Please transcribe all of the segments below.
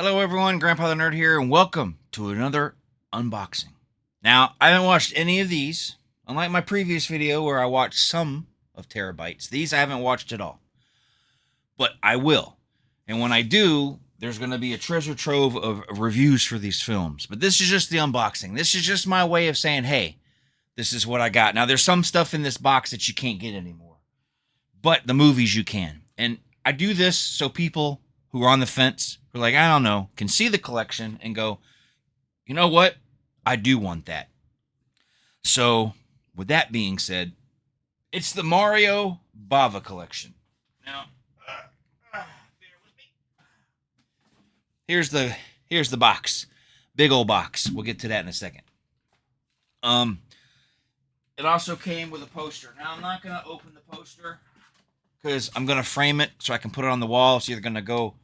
Hello everyone, Grandpathenerd here, and welcome to another unboxing. Now, I haven't watched any of these, unlike my previous video where I watched some of Terabytes. These I haven't watched at all, but I will. And when I do, there's going to be a treasure trove of reviews for these films. But this is just the unboxing. This is just my way of saying, hey, this is what I got. Now, there's some stuff in this box that you can't get anymore, but the movies you can. And I do this so people who are on the fence, who are like, I don't know, can see the collection and go, you know what? I do want that. So, with that being said, it's the Mario Bava Collection. Now, bear with me. Here's the box. Big old box. We'll get to that in a second. It also came with a poster. Now, I'm not going to open the poster because I'm going to frame it so I can put it on the wall. It's either going to go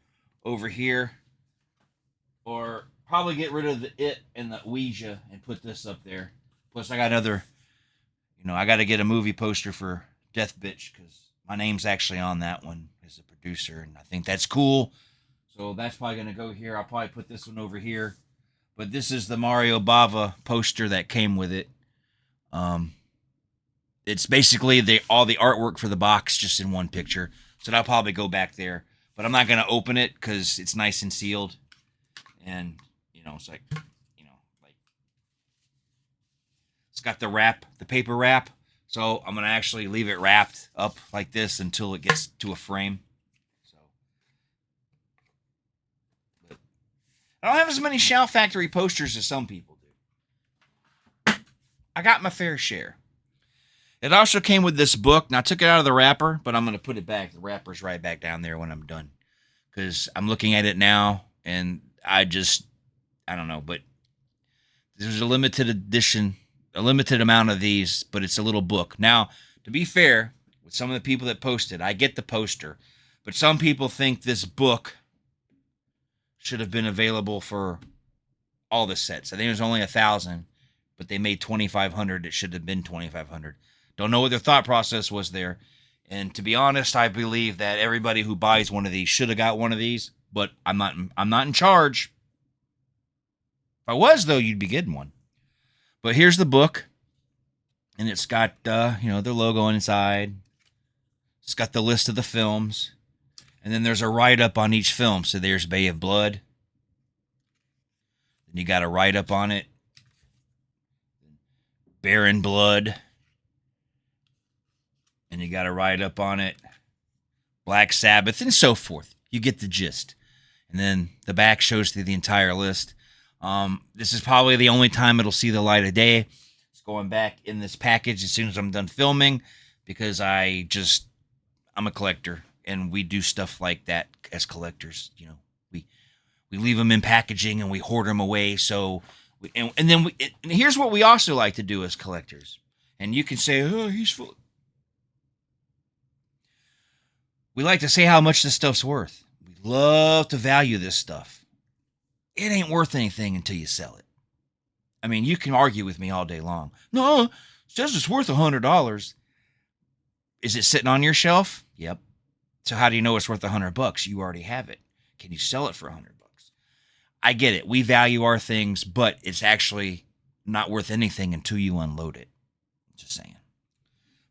over here or probably get rid of the it and the Ouija and put this up there. Plus, I got other, I got to get a movie poster for Death Bitch because my name's actually on that one as a producer, and I think that's cool. So that's probably going to go here. I'll probably put this one over here. But this is the Mario Bava poster that came with it. It's basically all the artwork for the box just in one picture. So that'll probably go back there. But I'm not going to open it because it's nice and sealed. And, it's like, it's got the wrap, the paper wrap. So I'm going to actually leave it wrapped up like this until it gets to a frame. So, but I don't have as many Shout Factory posters as some people do. I got my fair share. It also came with this book. Now, I took it out of the wrapper, but I'm going to put it back. The wrapper's right back down there when I'm done. Because I'm looking at it now, and I don't know. But there's a limited edition, a limited amount of these, but it's a little book. Now, to be fair, with some of the people that posted, I get the poster. But some people think this book should have been available for all the sets. I think it was only 1,000, but they made 2,500. It should have been 2,500. Don't know what their thought process was there. And to be honest, I believe that everybody who buys one of these should have got one of these, but I'm not in charge. If I was, though, you'd be getting one. But here's the book, and it's got their logo inside. It's got the list of the films, and then there's a write-up on each film. So there's Bay of Blood. Then you got a write-up on it. Barren Blood. And you got to write up on it, Black Sabbath, and so forth. You get the gist. And then the back shows through the entire list. This is probably the only time it'll see the light of day. It's going back in this package as soon as I'm done filming because I'm a collector, and we do stuff like that as collectors. We leave them in packaging and we hoard them away. So, and here's what we also like to do as collectors. And you can say, oh, he's full. We like to say how much this stuff's worth. We love to value this stuff. It ain't worth anything until you sell it. I mean, you can argue with me all day long. No, it says it's worth $100. Is it sitting on your shelf? Yep. So how do you know it's worth $100? You already have it. Can you sell it for $100? I get it. We value our things, but it's actually not worth anything until you unload it. Just saying.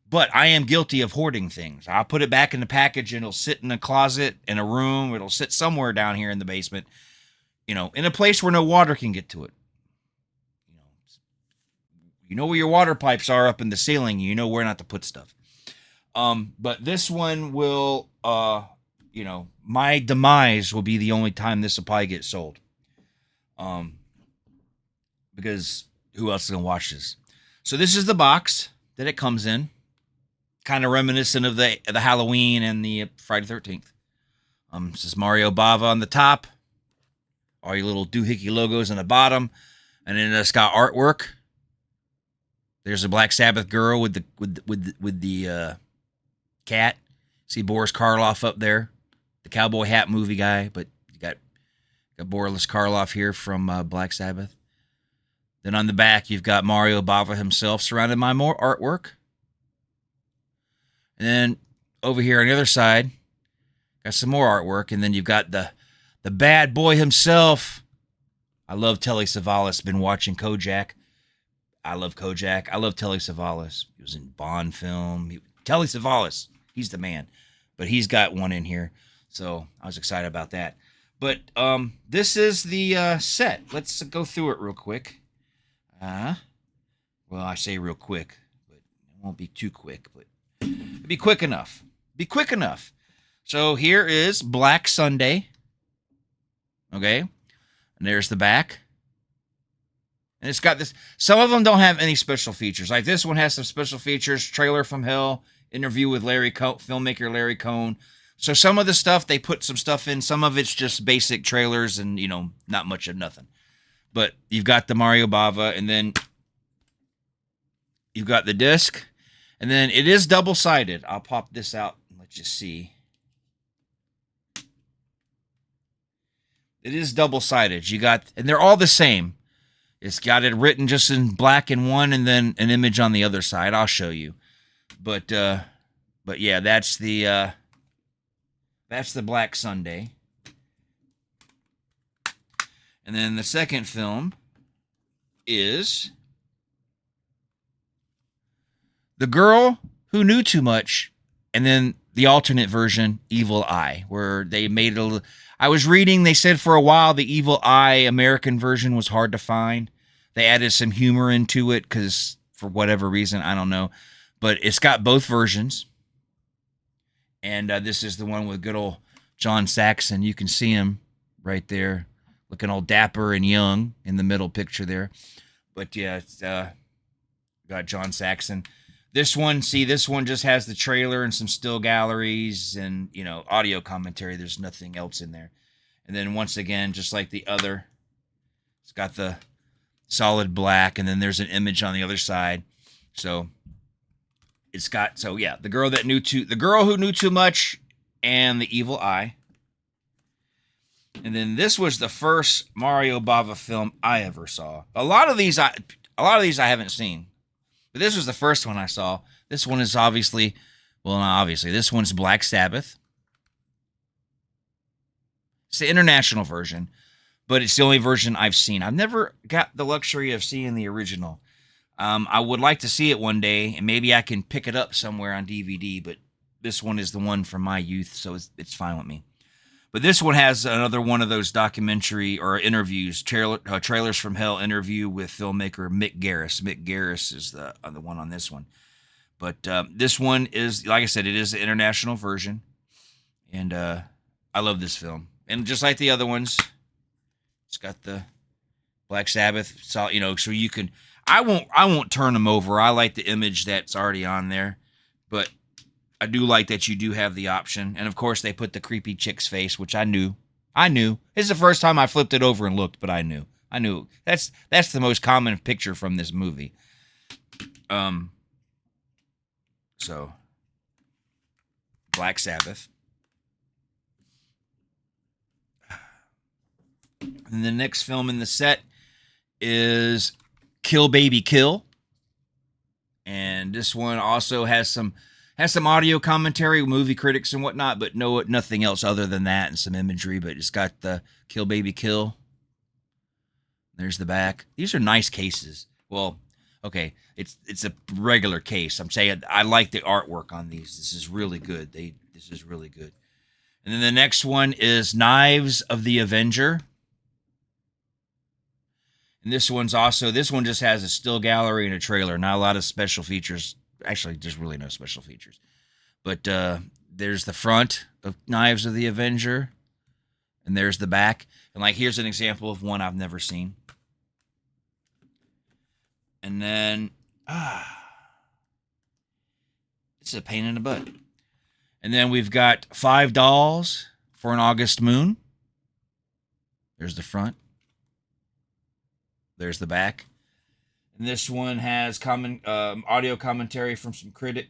But I am guilty of hoarding things. I'll put it back in the package and it'll sit in a closet, in a room. It'll sit somewhere down here in the basement, in a place where no water can get to it. You know where your water pipes are up in the ceiling. You know where not to put stuff. But this one will, my demise will be the only time this will probably get sold. Because who else is going to watch this? So this is the box that it comes in. Kind of reminiscent of the Halloween and the Friday the 13th. This is Mario Bava on the top. All your little doohickey logos on the bottom. And then it's got artwork. There's a Black Sabbath girl with the cat. See Boris Karloff up there. The cowboy hat movie guy. But you got Boris Karloff here from Black Sabbath. Then on the back, you've got Mario Bava himself surrounded by more artwork. And then over here on the other side, got some more artwork. And then you've got the the bad boy himself. I love Telly Savalas. Been watching Kojak. I love Kojak. I love Telly Savalas. He was in Bond film. Telly Savalas. He's the man. But he's got one in here. So I was excited about that. But this is the set. Let's go through it real quick. Well, I say real quick, but it won't be too quick. But it'll be quick enough. Be quick enough. So here is Black Sunday. Okay. And there's the back. And it's got this. Some of them don't have any special features. Like this one has some special features. Trailer from Hell. Interview with filmmaker Larry Cohn. So some of the stuff, they put some stuff in. Some of it's just basic trailers and, not much of nothing. But you've got the mariobava, and then you've got the disc. And then it is double-sided. I'll pop this out and let you see. It is double-sided. And they're all the same. It's got it written just in black in one, and then an image on the other side. I'll show you. But yeah, that's the Black Sunday. And then the second film is The Girl Who Knew Too Much, and then the alternate version, Evil Eye, where they made it I was reading, they said for a while the Evil Eye American version was hard to find. They added some humor into it because for whatever reason, I don't know. But it's got both versions. And this is the one with good old John Saxon. You can see him right there, looking all dapper and young in the middle picture there. But yeah, it's got John Saxon. This one just has the trailer and some still galleries and, audio commentary. There's nothing else in there. And then once again, just like the other, it's got the solid black, and then there's an image on the other side. So the Girl Who Knew Too Much and the Evil Eye. And then this was the first mariobava film I ever saw. A lot of these I haven't seen. But this was the first one I saw. This one is this one's Black Sabbath. It's the international version, but it's the only version I've seen. I've never got the luxury of seeing the original. I would like to see it one day, and maybe I can pick it up somewhere on DVD, but this one is the one from my youth, so it's fine with me. But this one has another one of those documentary or interviews, Trailers from Hell interview with filmmaker Mick Garris. Mick Garris is the one on this one. But this one is, like I said, it is the international version. And I love this film. And just like the other ones, it's got the Black Sabbath, so you can... I won't turn them over. I like the image that's already on there. But I do like that you do have the option. And, of course, they put the creepy chick's face, which I knew. It's the first time I flipped it over and looked, but I knew. That's the most common picture from this movie. So, Black Sabbath. And the next film in the set is Kill Baby Kill. And this one also has some audio commentary, movie critics and whatnot, but nothing else other than that and some imagery. But it's got the Kill Baby Kill. There's the back. These are nice cases. Well, okay, it's a regular case. I'm saying I like the artwork on these. This is really good. This is really good. And then the next one is Knives of the Avenger. And this one just has a still gallery and a trailer. Not a lot of special features. Actually, there's really no special features. But there's the front of Knives of the Avenger. And there's the back. And here's an example of one I've never seen. And then, it's a pain in the butt. And then we've got 5 Dolls for an August Moon. There's the front. There's the back. And this one has audio commentary from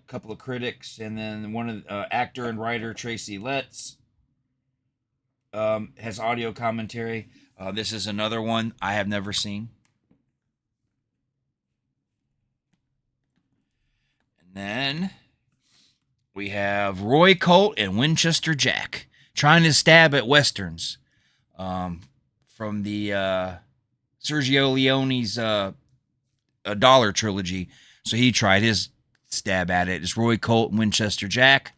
couple of critics, and then one of actor and writer Tracy Letts has audio commentary. This is another one I have never seen. And then we have Roy Colt and Winchester Jack trying to stab at westerns. from the Sergio Leone's a Dollar trilogy. So he tried his stab at it. It's Roy Colt and Winchester Jack.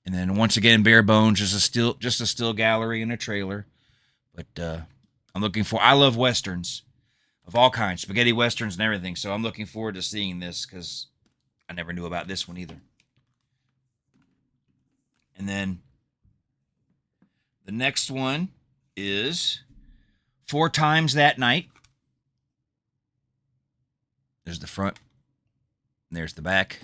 And then once again, bare bones, just a still gallery and a trailer. But I'm looking for. I love westerns of all kinds, spaghetti westerns and everything. So I'm looking forward to seeing this because I never knew about this one either. And then the next one is 4 Times That Night. There's the front. And there's the back.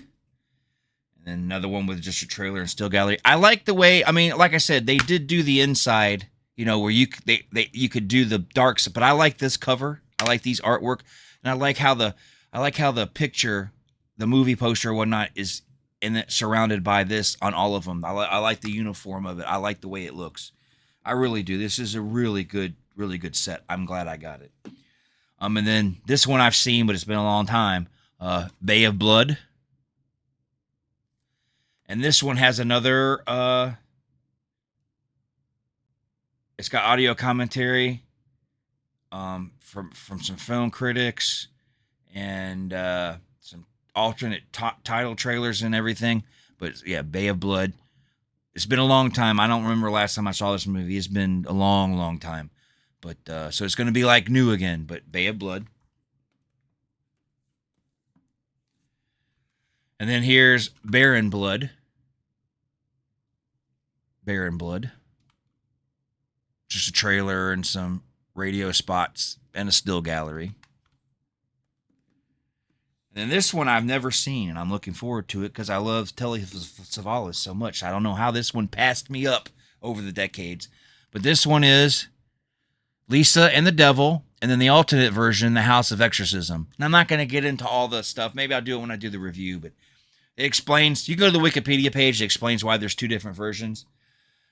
And then another one with just a trailer and still gallery. I like the way, I mean, like I said, they did do the inside, you know, where you could do the darks, but I like this cover. I like these artwork, and I like how the picture, the movie poster or whatnot is in it, surrounded by this on all of them. I like the uniform of it. I like the way it looks. I really do. This is a really good set. I'm glad I got it. And then this one I've seen, but it's been a long time. Bay of Blood. And this one has another, it's got audio commentary from some film critics and some alternate title trailers and everything. But yeah, Bay of Blood. It's been a long time. I don't remember last time I saw this movie. It's been a long, long time. But so it's going to be like new again, but Bay of Blood. And then here's Barren Blood. Barren Blood. Just a trailer and some radio spots and a still gallery. And then this one I've never seen, and I'm looking forward to it because I love Telly Savalas so much. I don't know how this one passed me up over the decades. But this one is Lisa and the Devil, and then the alternate version, The House of Exorcism. And I'm not going to get into all the stuff. Maybe I'll do it when I do the review, but it explains. You go to the Wikipedia page, it explains why there's 2 different versions.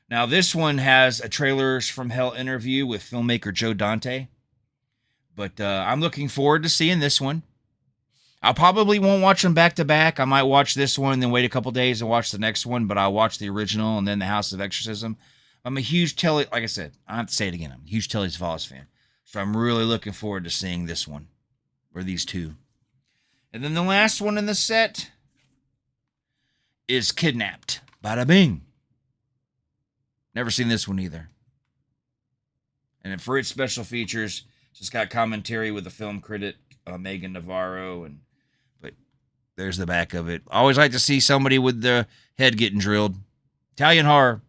Now, this one has a Trailers from Hell interview with filmmaker Joe Dante. But I'm looking forward to seeing this one. I probably won't watch them back to back. I might watch this one and then wait a couple days and watch the next one, but I'll watch the original and then The House of Exorcism. I'm a huge Telly, like I said, I have to say it again, I'm a huge Telly Savalas fan. So I'm really looking forward to seeing this one, or these 2. And then the last one in the set is Kidnapped. Bada bing. Never seen this one either. And for its special features, it's got commentary with the film critic Megan Navarro, but there's the back of it. I always like to see somebody with their head getting drilled. Italian horror.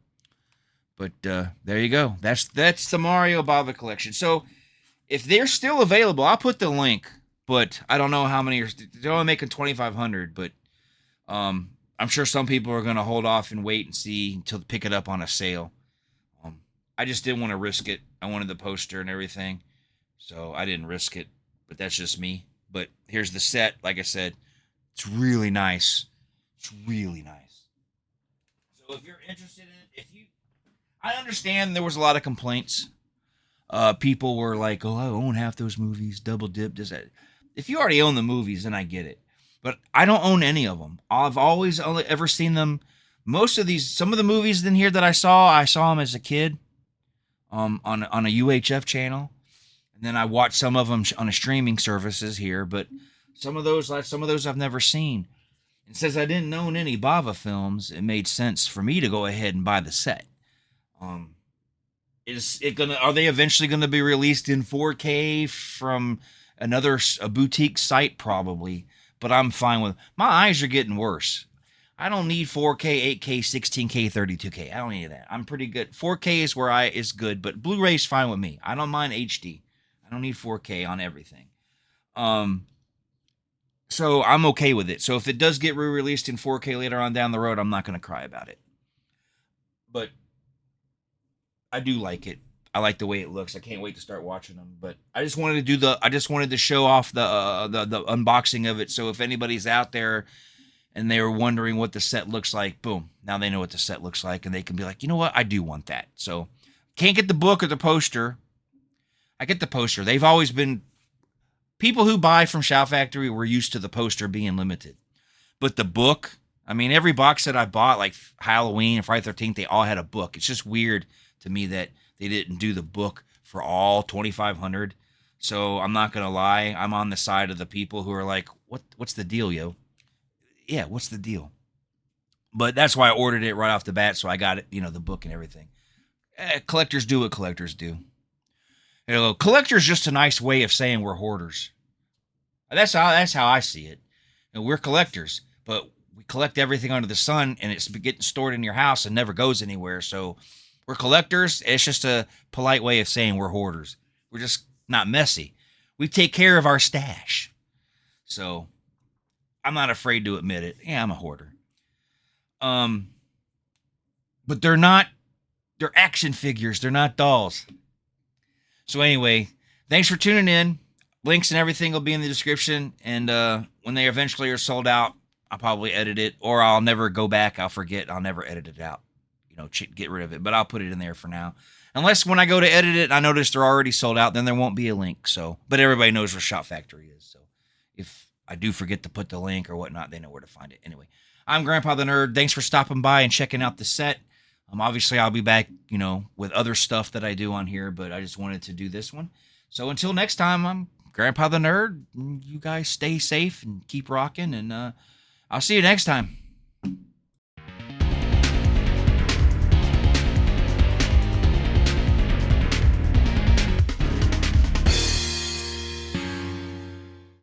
But there you go. That's the Mario Bava collection. So if they're still available, I'll put the link. But I don't know how many. They're only making 2,500. But I'm sure some people are going to hold off and wait and see until pick it up on a sale. I just didn't want to risk it. I wanted the poster and everything, so I didn't risk it. But that's just me. But here's the set. Like I said, it's really nice. It's really nice. So if you're interested in it, I understand there was a lot of complaints. People were like, "Oh, I own half those movies. Double dip." Does that? If you already own the movies, then I get it. But I don't own any of them. I've always only ever seen them. Some of the movies in here that I saw them as a kid, on a UHF channel, and then I watched some of them on a streaming services here. But some of those I've never seen. And since I didn't own any Bava films, it made sense for me to go ahead and buy the set. Are they eventually gonna be released in 4K from a boutique site? Probably, but I'm fine with. My eyes are getting worse. I don't need 4K, 8K, 16K, 32K. I don't need that. I'm pretty good. 4K is good, but Blu-ray's fine with me. I don't mind HD. I don't need 4K on everything. So I'm okay with it. So if it does get re-released in 4K later on down the road, I'm not going to cry about it. But I do like it. I like the way it looks. I can't wait to start watching them. But I just wanted to show off the unboxing of it. So if anybody's out there and they were wondering what the set looks like, boom, now they know what the set looks like, and they can be like, you know what, I do want that. So can't get the book or the poster. I get the poster. They've always been people who buy from Shout Factory were used to the poster being limited. But the book, I mean, every box that I bought, like Halloween and Friday the 13th, they all had a book. It's just weird to me that They didn't do the book for all 2,500. So I'm not gonna lie, I'm on the side of the people who are like, what's the deal, yo? Yeah, what's the deal? But that's why I ordered it right off the bat, so I got it, the book and everything. Collectors do what collectors do. Collector's just a nice way of saying we're hoarders. That's how I see it. We're collectors, but we collect everything under the sun, and it's getting stored in your house and never goes anywhere. So we're collectors. It's just a polite way of saying we're hoarders. We're just not messy. We take care of our stash. So I'm not afraid to admit it. Yeah, I'm a hoarder. But they're action figures. They're not dolls. So anyway, thanks for tuning in. Links and everything will be in the description. And when they eventually are sold out, I'll probably edit it, or I'll never go back. I'll forget. I'll never edit it out. Get rid of it. But I'll put it in there for now. Unless when I go to edit it, I notice they're already sold out, then there won't be a link. So, but everybody knows where Shout Factory is. So if I do forget to put the link or whatnot, they know where to find it. Anyway, I'm Grandpa the Nerd. Thanks for stopping by and checking out the set. Obviously, I'll be back, with other stuff that I do on here, but I just wanted to do this one. So until next time, I'm Grandpa the Nerd. You guys stay safe and keep rocking, and I'll see you next time.